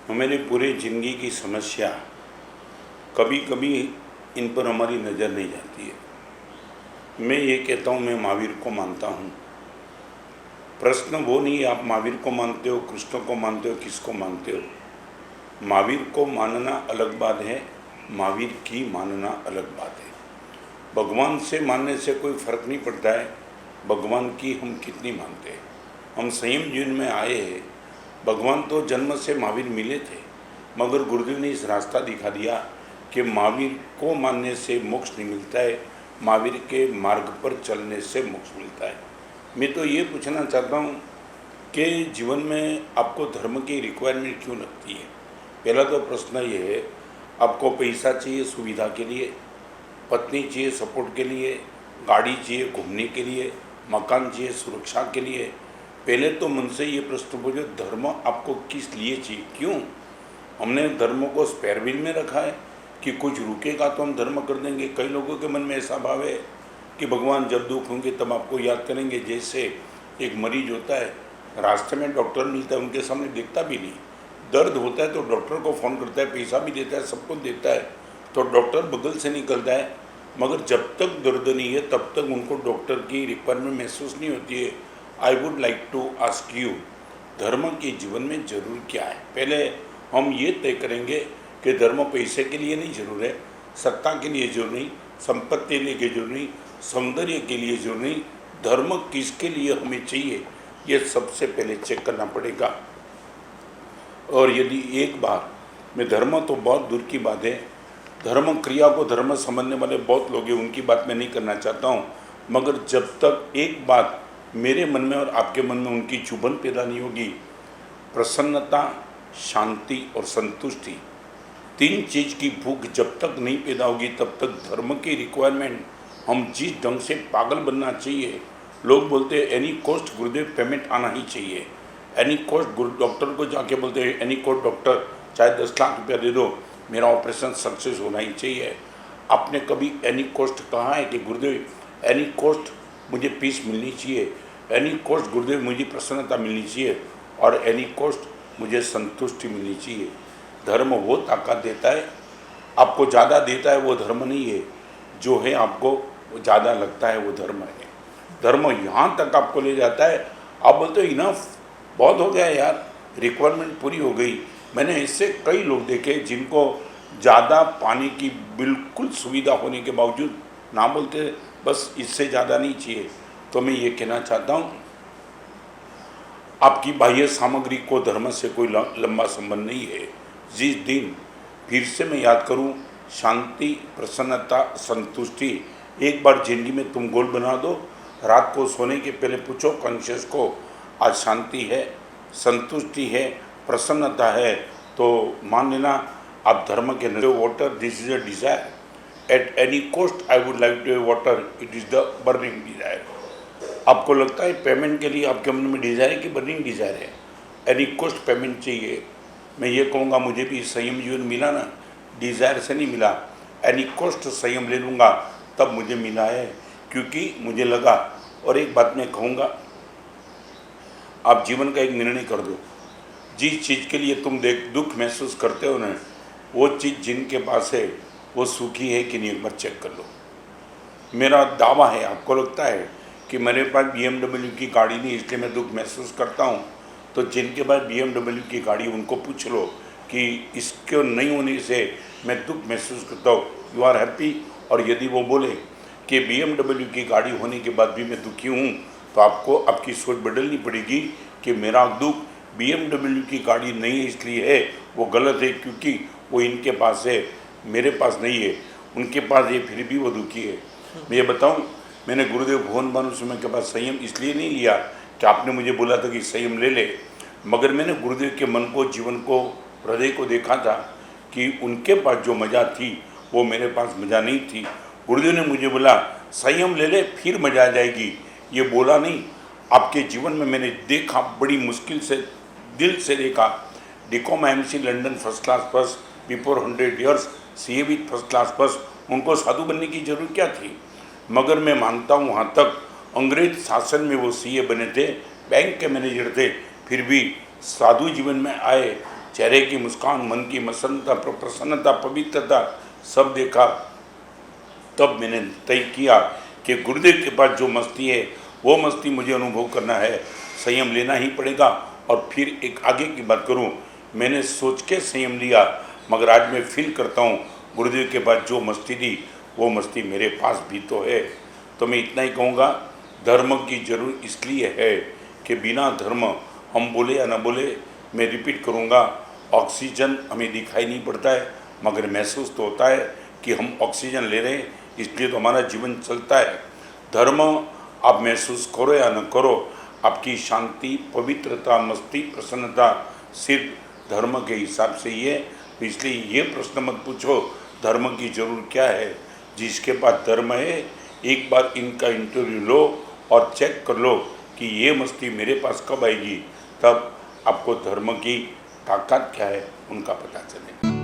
हमारी पूरी ज़िंदगी की समस्या कभी कभी इन पर हमारी नज़र नहीं जाती है। मैं ये कहता हूँ, मैं महावीर को मानता हूँ। प्रश्न वो नहीं है आप महावीर को मानते हो, कृष्ण को मानते हो, किसको मानते हो। महावीर को मानना अलग बात है, महावीर की मानना अलग बात है। भगवान से मानने से कोई फ़र्क नहीं पड़ता है भगवान की हम कितनी मानते हैं। हम संयम जीवन में आए हैं। भगवान तो जन्म से महावीर मिले थे, मगर गुरुदेव ने इस रास्ता दिखा दिया कि महावीर को मानने से मोक्ष नहीं मिलता है, महावीर के मार्ग पर चलने से मोक्ष मिलता है। मैं तो ये पूछना चाहता हूँ कि जीवन में आपको धर्म की रिक्वायरमेंट क्यों लगती है। पहला तो प्रश्न ये है, आपको पैसा चाहिए सुविधा के लिए, पत्नी चाहिए सपोर्ट के लिए, गाड़ी चाहिए घूमने के लिए, मकान चाहिए सुरक्षा के लिए। पहले तो मन से ये प्रश्न पूछो, धर्म आपको किस लिए चाहिए, क्यों। हमने धर्म को स्पेयर व्हील में रखा है कि कुछ रुकेगा तो हम धर्म कर देंगे। कई लोगों के मन में ऐसा भाव है कि भगवान जब दुख होंगे तब आपको याद करेंगे। जैसे एक मरीज होता है, रास्ते में डॉक्टर मिलता है, उनके सामने देखता भी नहीं, दर्द होता है तो डॉक्टर को फ़ोन करता है, पैसा भी देता है, सब कुछ देता है, तो डॉक्टर बगल से निकलता है। मगर जब तक दर्द नहीं है तब तक उनको डॉक्टर की रिक्वायरमेंट महसूस नहीं होती है। I would like to ask you, धर्म के जीवन में जरूर क्या है। पहले हम ये तय करेंगे कि धर्म पैसे के लिए नहीं जरूर है, सत्ता के लिए जरूर नहीं, संपत्ति के लिए जरूर नहीं, सौंदर्य के लिए जरूर नहीं। धर्म किसके लिए हमें चाहिए, ये सबसे पहले चेक करना पड़ेगा। और यदि एक बार में धर्म तो बहुत दूर की बात है, धर्म क्रिया को धर्म समझने वाले बहुत लोग हैं, उनकी बात मैं नहीं करना चाहता हूँ। मगर जब तक एक बात मेरे मन में और आपके मन में उनकी चुभन पैदा नहीं होगी, प्रसन्नता, शांति और संतुष्टि, तीन चीज़ की भूख जब तक नहीं पैदा होगी तब तक धर्म की रिक्वायरमेंट हम जिस ढंग से पागल बनना चाहिए। लोग बोलते हैं एनी कॉस्ट गुरुदेव पेमेंट आना ही चाहिए, एनी कॉस्ट डॉक्टर को जाके बोलते हैं एनी कॉस्ट डॉक्टर चाहे 10 लाख रुपया दे दो, मेरा ऑपरेशन सक्सेस होना ही चाहिए। आपने कभी एनी कॉस्ट कहा है कि गुरुदेव एनी कॉस्ट मुझे पीस मिलनी चाहिए, एनी कॉस्ट गुरुदेव मुझे प्रसन्नता मिलनी चाहिए, और एनी कॉस्ट मुझे संतुष्टि मिलनी चाहिए। धर्म वो ताकत देता है, आपको ज़्यादा देता है वो धर्म नहीं है, जो है आपको वो ज़्यादा लगता है वो धर्म है। धर्म यहाँ तक आपको ले जाता है, आप बोलते हो इनफ, बहुत हो गया यार, रिक्वायरमेंट पूरी हो गई। मैंने इससे कई लोग देखे जिनको ज़्यादा पानी की बिल्कुल सुविधा होने के बावजूद ना बोलते बस इससे ज़्यादा नहीं चाहिए। तो मैं ये कहना चाहता हूँ, आपकी बाह्य सामग्री को धर्म से कोई लंबा संबंध नहीं है। जिस दिन फिर से मैं याद करूँ, शांति, प्रसन्नता, संतुष्टि, एक बार जिंदगी में तुम गोल बना दो। रात को सोने के पहले पूछो कॉन्शियस को, आज शांति है, संतुष्टि है, प्रसन्नता है, तो मान लेना आप धर्म के नजर water, this is a desire at any cost, I would like to water, it is the burning desire. आपको लगता है पेमेंट के लिए आपके मन में डिज़ायर है कि बर्निंग डिज़ायर है, एनी कॉस्ट पेमेंट चाहिए। मैं ये कहूँगा मुझे भी संयम जीवन मिला ना, डिज़ायर से नहीं मिला, एनी कॉस्ट संयम ले लूँगा तब मुझे मिला है, क्योंकि मुझे लगा। और एक बात मैं कहूँगा, आप जीवन का एक निर्णय कर दो, जिस चीज़ के लिए तुम दुख महसूस करते हो ना, वो चीज़ जिनके पास है वो सुखी है कि नहीं, एक बार चेक कर लो। मेरा दावा है, आपको लगता है कि मेरे पास BMW की गाड़ी नहीं इसलिए मैं दुख महसूस करता हूँ, तो जिनके पास BMW की गाड़ी उनको पूछ लो कि इसके नहीं होने से मैं दुख महसूस करता हूँ, यू आर हैप्पी। और यदि वो बोले कि BMW की गाड़ी होने के बाद भी मैं दुखी हूँ, तो आपको आपकी सोच बदलनी पड़ेगी कि मेरा दुख BMW की गाड़ी नहीं है इसलिए है, वो गलत है क्योंकि वो इनके पास है, मेरे पास नहीं है, उनके पास है फिर भी वो दुखी है। मैं ये बताऊँ, मैंने गुरुदेव भुवन भानु सिंह के पास संयम इसलिए नहीं लिया कि आपने मुझे बोला था कि संयम ले ले, मगर मैंने गुरुदेव के मन को, जीवन को, हृदय को देखा था कि उनके पास जो मज़ा थी वो मेरे पास मज़ा नहीं थी। गुरुदेव ने मुझे बोला संयम ले ले फिर मज़ा आ जाएगी, ये बोला नहीं। आपके जीवन में मैंने देखा, बड़ी मुश्किल से दिल से देखा, डिकॉम IMC London first class pass, before 100 years CA with first class pass, उनको साधु बनने की जरूरत क्या थी। मगर मैं मानता हूँ वहाँ तक अंग्रेज शासन में वो CA बने थे, बैंक के मैनेजर थे, फिर भी साधु जीवन में आए, चेहरे की मुस्कान, मन की मसन्नता, प्रसन्नता, पवित्रता सब देखा। तब मैंने तय किया कि गुरुदेव के पास जो मस्ती है वो मस्ती मुझे अनुभव करना है, संयम लेना ही पड़ेगा। और फिर एक आगे की बात करूं, मैंने सोच के संयम लिया, मगर आज मैं फील करता हूं गुरुदेव के पास जो मस्ती थी वो मस्ती मेरे पास भी तो है। तो मैं इतना ही कहूँगा, धर्म की जरूर इसलिए है कि बिना धर्म हम बोले या न बोले, मैं रिपीट करूँगा, ऑक्सीजन हमें दिखाई नहीं पड़ता है मगर महसूस तो होता है कि हम ऑक्सीजन ले रहे हैं, इसलिए तो हमारा जीवन चलता है। धर्म आप महसूस करो या न करो, आपकी शांति, पवित्रता, मस्ती, प्रसन्नता सिर्फ धर्म के हिसाब से ही है। तो इसलिए ये प्रश्न मत पूछो धर्म की जरूर क्या है। जिसके पास धर्म है एक बार इनका इंटरव्यू लो और चेक कर लो कि ये मस्ती मेरे पास कब आएगी, तब आपको धर्म की ताकत क्या है उनका पता चलेगा।